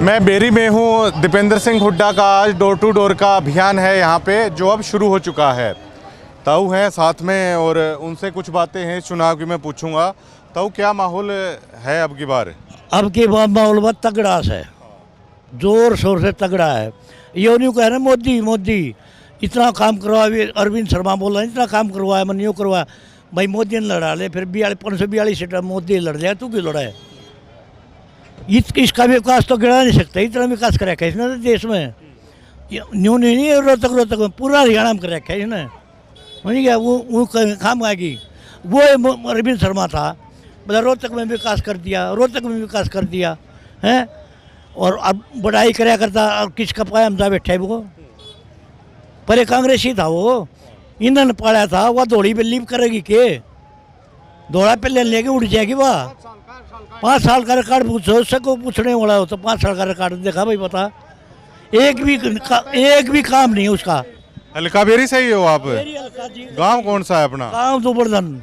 मैं बेरी में हूँ। दीपेंद्र सिंह हुड्डा का आज डोर टू डोर का अभियान है यहाँ पे, जो अब शुरू हो चुका है। ताऊ हैं साथ में और उनसे कुछ बातें हैं इस चुनाव की मैं पूछूंगा। ताऊ, क्या माहौल है अब की बार? अब की बार माहौल बहुत तगड़ा है, जोर शोर से तगड़ा है। ये नहीं कह रहे मोदी मोदी इतना काम करवाया, अरविंद शर्मा बोल रहे हैं इतना काम करवाया, मन यूँ करवाया। भाई मोदी ने लड़ा ले, फिर 542 सीट मोदी लड़ जाए, तू क्यों लड़ा है? इसका विकास तो गिरा नहीं सकता, इतना विकास कर रखा है इसने देश में। न्यू नहीं रोहतक में पूरा हरियाणा में कर रखा है इसने। नहीं क्या वो काम आएगी। वो अरविंद शर्मा था, मतलब रोहतक में विकास कर दिया, रोहतक में विकास कर दिया है। और अब बढ़ाई कराया करता, अब किसका पाया हम बैठा है वो। पहले कांग्रेसी था वो, इन्होंने पाया था। वह दौड़ी पे लीव करेगी के दौड़ा पे ले लेके उड़ जाएगी वह। 5 साल का रिकॉर्ड पूछो उससे को पूछने वाला हो तो 5 साल का रिकॉर्ड देखा भाई, बता एक भी काम नहीं है उसका। हल्का बेरी से ही हो आप? गांव कौन सा है अपना? गांव दुबलदन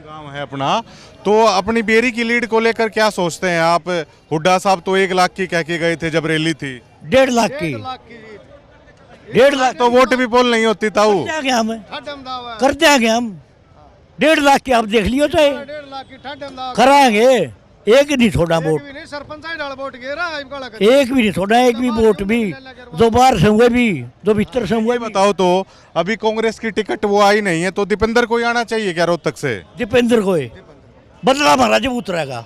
गांव है अपना। तो अपनी बेरी की लीड को लेकर क्या सोचते हैं आप? हुड्डा साहब तो 1 लाख की कह के गए थे जब रैली थी। 1.5 लाख की, 1.5 लाख तो वोट भी पोल नहीं होती ताऊ। करते आगे हम 1.5 लाख की आप देख लियो चाहे कराएंगे। एक नहीं छोड़ा वोट, एक भी नहीं छोड़ा, एक भी वोट भी। 2 बार से हुए भी, 2 भीतर से हुए। बताओ तो अभी कांग्रेस की टिकट वो आई नहीं है, तो दीपेंद्र को ही आना चाहिए क्या रोहतक से? दीपेंद्र को बदला हमारा जब उतरेगा,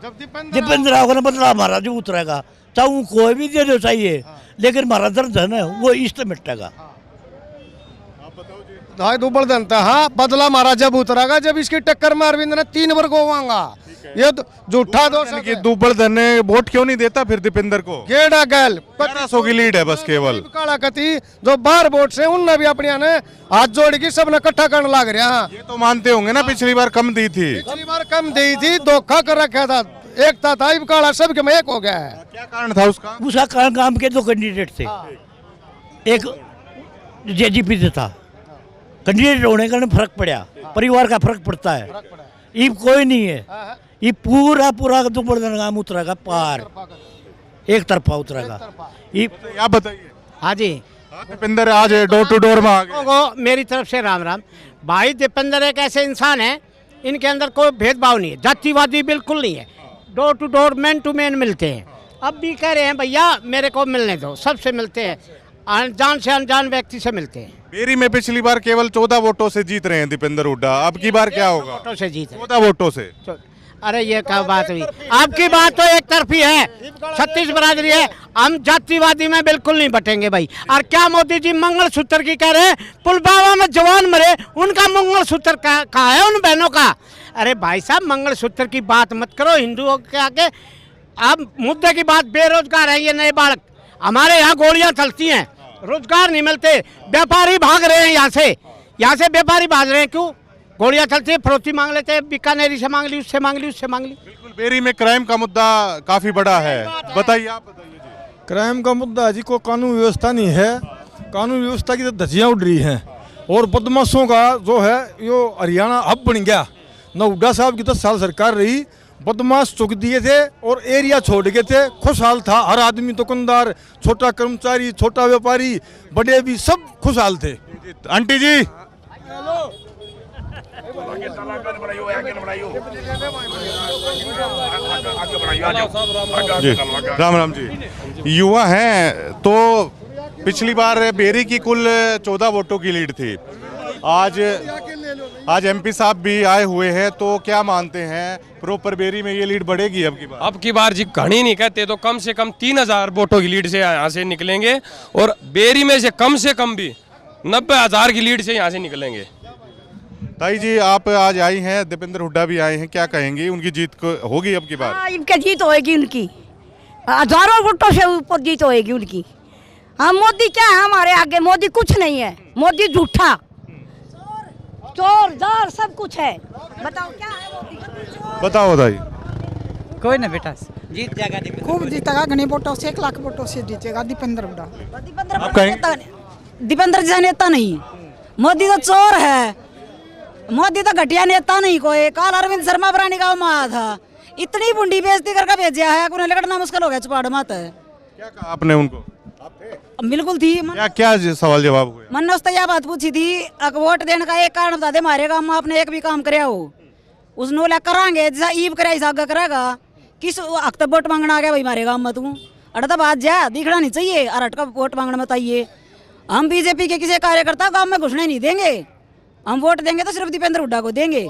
जब दीपेंद्र आओगे ना बदला हमारा जब उतरेगा, चाहे कोई भी दे दो चाहिए, लेकिन हमारा दर्द है ना वो इससे मिटेगा। दुबल जनता, हाँ बदला महाराज जब उतरेगा, जब इसकी टक्कर में अरविंद ने 3 बार गोवांगा। ये झूठा दोष है कि दुबल धन ने वोट क्यों नहीं देता फिर दीपेंद्र को? गेड़ा गैल 1500 की लीड है बस केवल। काला कती जो 12 वोट से उनने भी अपनी ने हाथ जोड़ के सबने इकट्ठा करने लग रहा। ये तो मानते होंगे ना पिछली बार कम दी थी, पिछली बार कम दी थी, धोखा कर रखा था। एकता था काला सबके में एक हो गया है। क्या कारण था उसका? उसका कारण काम के 2 कैंडिडेट थे। एक जेजीपी से था, कैंडिडेट होने का फर्क पड़ा, परिवार का फर्क पड़ता है। ये कोई नहीं है, ये पूरा दुबलदन गांव उतरेगा पार, एक तरफा उतरेगा। आप बताइए। हाँ जी, दीपेंद्र आज डोर टू डोर में आ गए। मेरी तरफ से राम राम। भाई दीपेंद्र एक ऐसे इंसान है, इनके अंदर कोई भेदभाव नहीं है, जातिवादी बिल्कुल नहीं है। Door to door, man to man मिलते हैं। अब भी कह रहे हैं भैया मेरे को मिलने दो, सबसे मिलते हैं, अनजान से अनजान व्यक्ति से मिलते हैं। बेरी में पिछली बार केवल 14 वोटों से जीत रहे हैं दीपेंद्र हुड्डा, अब की बार क्या होगा? वोटों से जीत 14 वोटों से। अरे ये क्या बात हुई? आपकी बात तो एक तरफी है, 36 बरादरी है। हम जातिवादी में बिल्कुल नहीं बटेंगे भाई। और क्या मोदी जी मंगलसूत्र की कह रहे हैं? पुलवामा में जवान मरे, उनका मंगलसूत्र कहाँ है उन बहनों का? अरे भाई साहब, मंगलसूत्र की बात मत करो हिंदुओं के आगे। अब मुद्दे की बात, बेरोजगार है ये नए बालक, हमारे यहाँ गोलियां चलती हैं, रोजगार नहीं मिलते, व्यापारी भाग रहे हैं यहाँ से व्यापारी भाग रहे हैं। क्यों? गोलियां चलती है, फरोती मांग लेते हैं, बीकानेरी से मांग ली, उससे मांग ली, उससे मांग ली। बिल्कुल, बेरी में क्राइम का मुद्दा काफी बड़ा है, बताइए आप। बताइए जी। क्राइम का मुद्दा जी को कानून व्यवस्था नहीं है, कानून व्यवस्था की तो धज्जियाँ उड़ रही हैं। और बदमाशों का जो है यो हरियाणा हब बन गया। न हुड्डा साहब की 10 साल सरकार रही, बदमाश चुक दिए थे और एरिया छोड़ गए थे, खुशहाल था हर आदमी, दुकानदार, छोटा कर्मचारी, छोटा व्यापारी, बड़े भी सब खुशहाल थे। आंटी जी, राम राम जी। युवा हैं तो पिछली बार बेरी की कुल 14 वोटों की लीड थी। आज एमपी साहब भी आए हुए हैं, तो क्या मानते हैं प्रॉपर बेरी में ये लीड बढ़ेगी अब की बार? अब की बार जी घनी नहीं कहते तो कम से कम 3000 वोटों की लीड से यहाँ से निकलेंगे। और बेरी में से कम भी 90,000 की लीड से यहाँ से निकलेंगे। ताई जी, आप आज आई हैं, दीपेंद्र हुड्डा भी आए हैं, क्या कहेंगे? उनकी जीत को होगी अब की बार? इनकी जीत होएगी, उनकी हजारों वोटों से ऊपर जीत होएगी उनकी। हाँ, मोदी क्या है हमारे आगे? मोदी कुछ नहीं है, मोदी झूठा, चोर जार सब कुछ है। बताओ क्या है मोदी? बताओ बताइए। कोई ना बेटा, जीत जाएगा, खूब जीतेगा, घने वोटों से 1 लाख वोटों से जीतेगा दीपेंद्र हुड्डा। दीपेंद्र जैसा नेता नहीं, मोदी तो चोर है, मोदी तो घटिया नेता नहीं कोई। कल अरविंद शर्मा प्राणी गाँव में आया था, इतनी बुंडी बेइज्जती करके भेजा है, उन्हें लगना मुश्किल हो गया चपाड़ मत। क्या कहा आपने उनको? बिल्कुल थी क्या क्या सवाल जवाब हुए? मन ने उससे यह बात पूछी थी, वोट देने का एक कारण बता दे, हमारे गाँव में आपने एक भी काम कराया हो उसने ला करांगे, जैसा ईब कराई सागा करेगा, किस हक तक वोट मांगना आ गया भाई हमारे गाँव में तू? अड़ता बात जा दिखना नहीं चाहिए, अरट का वोट मांगना मत आइए। हम बीजेपी के किसी कार्यकर्ता गाँव में घुसने नहीं देंगे, हम वोट देंगे तो सिर्फ दीपेंद्र हुड्डा को देंगे।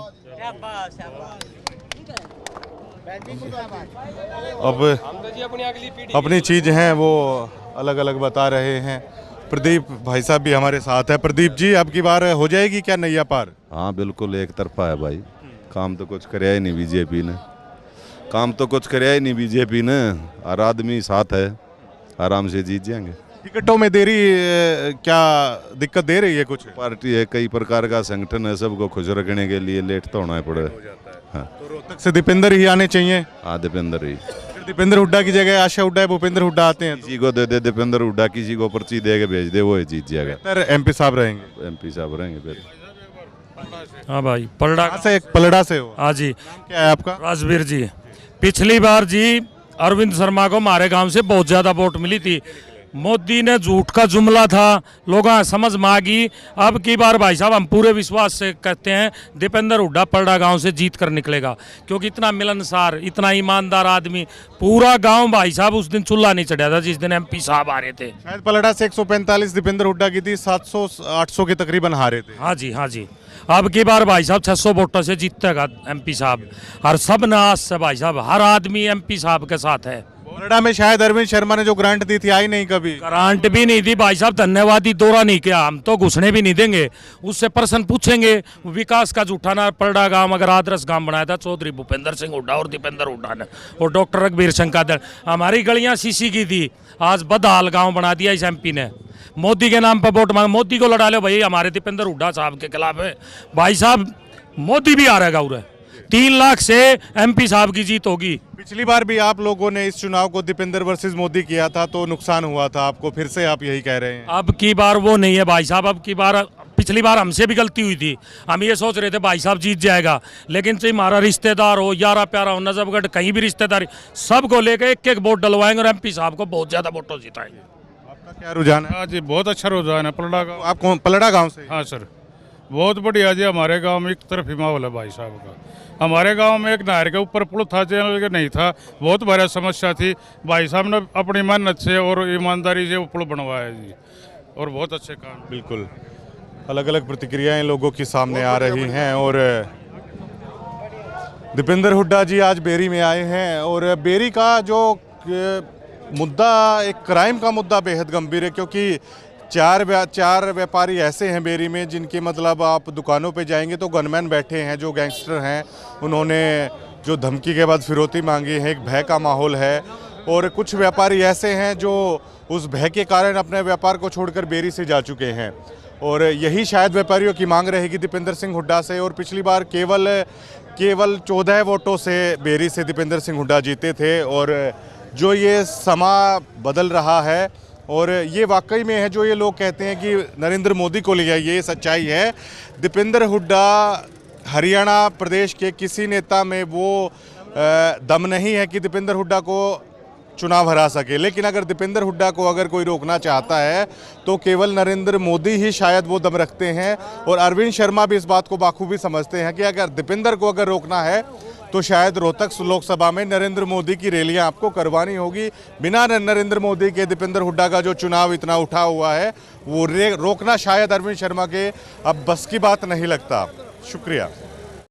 अब अपनी चीज हैं वो अलग अलग बता रहे हैं। प्रदीप भाई साहब भी हमारे साथ है। प्रदीप जी, अब की बार हो जाएगी क्या नैया पार? हाँ बिल्कुल, एक तरफा है भाई, काम तो कुछ कराया ही नहीं बीजेपी ने, काम तो कुछ कराया ही नहीं बीजेपी ने, और आदमी साथ है, आराम से जीत जाएंगे। टिकटों में देरी क्या दिक्कत दे रही है कुछ? पार्टी है, कई प्रकार का संगठन है, सबको खुश रखने के लिए लेट तो होना पड़े। हाँ तो रोहतक से दीपेंद्र ही आने चाहिए। हाँ दीपेंद्र ही, दीपेंद्र हुड्डा की जगह आशा हुड्डा है, भूपेंद्र हुड्डा आते हैं किसी को दे दे दीपेंद्र हुड्डा, किसी को पर्ची दे के भेज दे, वो ही जीत जाएगा। तो एमपी साहब रहेंगे। एमपी साहब रहेंगे फिर। हाँ भाई, पलड़ा से पलड़ा से हो? हाँ जी। क्या है आपका? राजवीर जी, पिछली बार जी अरविंद शर्मा को हमारे गांव से बहुत ज्यादा वोट मिली थी। मोदी ने झूठ का जुमला था, लोगों समझ में आ गई। अब की बार भाई साहब हम पूरे विश्वास से कहते हैं दीपेंद्र हुड्डा पलड़ा गांव से जीत कर निकलेगा, क्योंकि इतना मिलनसार, इतना ईमानदार आदमी, पूरा गांव भाई साहब उस दिन चूल्हा नहीं चढ़ा था जिस दिन एमपी साहब आ रहे थे। शायद पलड़ा से 145 दीपेंद्र हुड्डा की थी, 700-800 के तकरीबन हारे थे। हाँ जी, हाँ जी। अब की बार भाई साहब 600 वोटों से जीतेगा एमपी साहब, और सब नाज से भाई साहब हर आदमी एमपी साहब के साथ है। पलड़ा में शायद अरविंद शर्मा ने जो ग्रांट दी थी आई नहीं कभी। ग्रांट भी नहीं दी भाई साहब, धन्यवादी दौरा नहीं किया, हम तो घुसने भी नहीं देंगे। उससे प्रश्न पूछेंगे, विकास का झूठा ना पलड़ा गांव अगर आदर्श गांव बनाया था चौधरी भूपेंद्र सिंह हुड्डा और दीपेंद्र हुड्डा ने, और डॉक्टर रघुवीर शंकर। हमारी गलियां सीसी की थी, आज बदहाल गाँव बना दिया इस एमपी ने। मोदी के नाम पर वोट मांग, मोदी को लड़ा लो भाई, हमारे दीपेंद्र हुड्डा साहब के खिलाफ है भाई साहब। मोदी भी आ रहेगा उरे, 3 लाख से एमपी साहब की जीत होगी। पिछली बार भी आप लोगों ने इस चुनाव को दीपेंद्र वर्सेस मोदी किया था तो नुकसान हुआ था आपको, फिर से आप यही कह रहे हैं? अब की बार वो नहीं है भाई साहब, अब की बार, पिछली बार हमसे भी गलती हुई थी, हम ये सोच रहे थे भाई साहब जीत जाएगा, लेकिन चाहे हमारा रिश्तेदार हो, यारा प्यारा हो, नजफगढ़ कहीं भी रिश्तेदारी, सबको लेकर एक वोट डलवाएंगे और एमपी साहब को बहुत ज्यादा वोटों जिताएंगे। आपका क्या रुझान है? हाँ जी, बहुत अच्छा रुझान है पलड़ा गाँव। आप कौन, पलड़ा गाँव से? हाँ सर, बहुत बढ़िया जी। हमारे गांव में एक तरफी माहौल है भाई साहब का। हमारे गांव में एक नहर के ऊपर पुल था, चैनल के नहीं था, बहुत बड़ी समस्या थी। भाई साहब ने अपनी मेहनत से और ईमानदारी से वो पुल बनवाया जी, और बहुत अच्छे काम। बिल्कुल, अलग अलग प्रतिक्रियाएं लोगों की सामने आ रही हैं। और दीपेंद्र हुड्डा जी आज बेरी में आए हैं, और बेरी का जो मुद्दा, एक क्राइम का मुद्दा बेहद गंभीर है, क्योंकि चार व्यापारी ऐसे हैं बेरी में जिनके मतलब आप दुकानों पे जाएंगे तो गनमैन बैठे हैं, जो गैंगस्टर हैं, उन्होंने जो धमकी के बाद फिरौती मांगी है, एक भय का माहौल है। और कुछ व्यापारी ऐसे हैं जो उस भय के कारण अपने व्यापार को छोड़कर बेरी से जा चुके हैं, और यही शायद व्यापारियों की मांग रहेगी दीपेंद्र सिंह हुड्डा से। और पिछली बार केवल 14 वोटों से बेरी से दीपेंद्र सिंह हुड्डा जीते थे, और जो ये समा बदल रहा है, और ये वाकई में है जो ये लोग कहते हैं कि नरेंद्र मोदी को लिया, ये सच्चाई है। दीपेंद्र हुड्डा हरियाणा प्रदेश के किसी नेता में वो दम नहीं है कि दीपेंद्र हुड्डा को चुनाव हरा सके, लेकिन अगर दीपेंद्र हुड्डा को अगर कोई रोकना चाहता है तो केवल नरेंद्र मोदी ही शायद वो दम रखते हैं। और अरविंद शर्मा भी इस बात को बाखूबी समझते हैं कि अगर दीपेंद्र को अगर रोकना है तो शायद रोहतक लोकसभा में नरेंद्र मोदी की रैलियां आपको करवानी होगी। बिना नरेंद्र मोदी के दीपेंद्र हुड्डा का जो चुनाव इतना उठा हुआ है वो रोकना शायद अरविंद शर्मा के अब बस की बात नहीं लगता। शुक्रिया।